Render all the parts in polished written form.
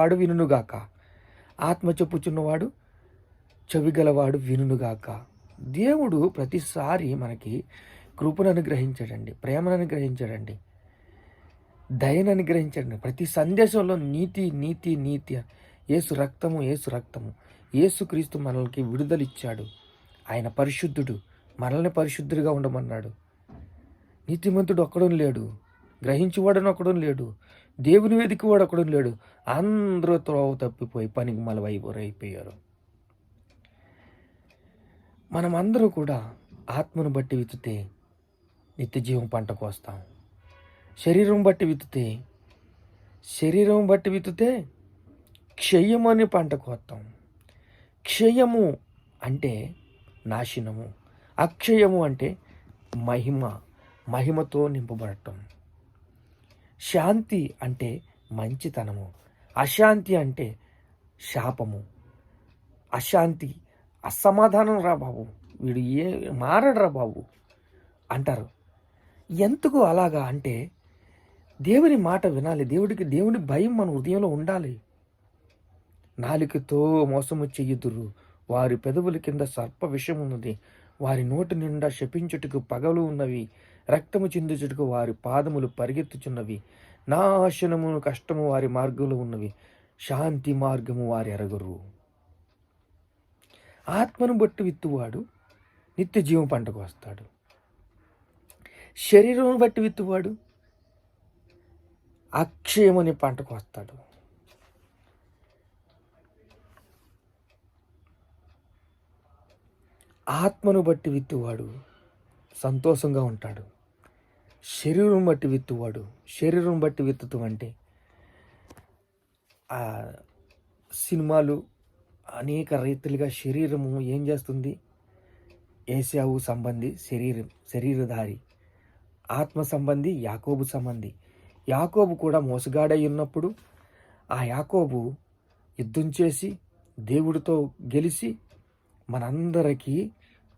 వాడు వినుగాక, ఆత్మ చెప్పుచున్నవాడు చెవిగలవాడు వినుగాక. దేవుడు ప్రతిసారి మనకి కృపను అనుగ్రహించాడండి, ప్రేమను అనుగ్రహించాడండి, దయను అనుగ్రహించాడండి. ప్రతి సందేశంలో నీతి నీతి నీతి, యేసు రక్తము యేసు రక్తము, యేసుక్రీస్తు మనల్ని విడుదలిచ్చాడు. ఆయన పరిశుద్ధుడు, మనల్ని పరిశుద్ధుడిగా ఉండమన్నాడు. నీతిమంతుడు ఒక్కడు లేడు, గ్రహించువాడని ఒక్కడు లేడు, దేవుని వెతికివాడు ఒక్కడు లేడు. అందరూ త్రోవ తప్పిపోయి పనికి మలవైపోయారు. మనమందరూ కూడా ఆత్మను బట్టి విత్తితే నిత్య జీవం పంట కోస్తాం. శరీరం బట్టి విత్తితే క్షయము అని పంట కోస్తాం. క్షయము అంటే నాశనము, అక్షయము అంటే మహిమతో నింపబడటం. శాంతి అంటే మంచితనము, అశాంతి అంటే శాపము. అశాంతి, అసమాధానం రా బాబు, వీడు మారడరా బాబు అంటారు. ఎందుకు అలాగా అంటే దేవుని మాట వినాలి, దేవుని భయం మన హృదయంలో ఉండాలి. నాలుకతో మోసము చెయ్యుదురు, వారి పెదవుల కింద సర్ప విషం ఉన్నది, వారి నోటి నిండా శపించుటకు పగలు ఉన్నవి, రక్తము చిందుచుటకు వారి పాదములు పరిగెత్తుచున్నవి, నాశనము కష్టము వారి మార్గంలో ఉన్నవి, శాంతి మార్గము వారి ఎరగరు. ఆత్మను బట్టి విత్తువాడు నిత్య జీవం పంటకు వస్తాడు. శరీరం బట్టి విత్తువాడు అక్షయమని పంటకు వస్తాడు. ఆత్మను బట్టి విత్తువాడు సంతోషంగా ఉంటాడు. శరీరం బట్టి విత్తుతూ అంటే సినిమాలు అనేక రీతిలుగా శరీరము ఏం చేస్తుంది? ఏశావు సంబంధి శరీరధారి, ఆత్మ సంబంధి యాకోబు సంబంధి. యాకోబు కూడా మోసగాడై ఉన్నప్పుడు ఆ యాకోబు యుద్ధం చేసి దేవుడితో గెలిచి మనందరికీ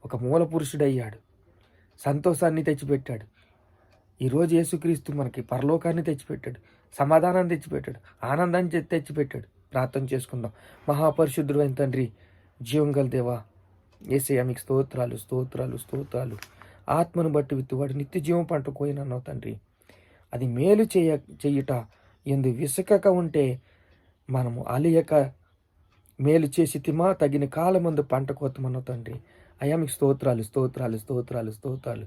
ఒక మూల పురుషుడయ్యాడు, సంతోషాన్ని తెచ్చిపెట్టాడు. ఈరోజు యేసుక్రీస్తు మనకి పరలోకాన్ని తెచ్చిపెట్టాడు, సమాధానాన్ని తెచ్చిపెట్టాడు, ఆనందాన్ని తెచ్చిపెట్టాడు. ప్రార్థన చేసుకుందాం. మహాపరిశుద్ధుడు అయిన తండ్రి, జీవం గల దేవా, యేసయ్య మీకు స్తోత్రాలు స్తోత్రాలు స్తోత్రాలు. ఆత్మను బట్టి విత్తువాడు నిత్య జీవం పంట కోయినన్నావు తండ్రి. అది మేలు చెయ్యుట ఎందు విసుకక ఉంటే మనము అలియక మేలు చేసి తగిన కాలమందు పంట కోతమన్నావు తండ్రి. అయ్యా మీకు స్తోత్రాలు స్తోత్రాలు స్తోత్రాలు స్తోత్రాలు.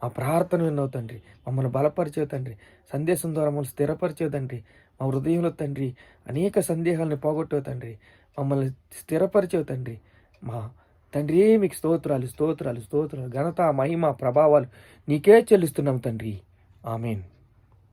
మా ప్రార్థన విన్నావు తండ్రి, మమ్మల్ని బలపరిచేవు తండ్రి, సందేశం ద్వారా మమ్మల్ని స్థిరపరిచేవు తండ్రి. మా హృదయంలో తండ్రి అనేక సందేహాలను పోగొట్టేవు తండ్రి, మమ్మల్ని స్థిరపరిచేవు తండ్రి. మా తండ్రి మీకు స్తోత్రాలు స్తోత్రాలు స్తోత్రాలు. ఘనత మహిమ ప్రభావాలు నీకే చెల్లిస్తున్నాం తండ్రి. ఆమేన్.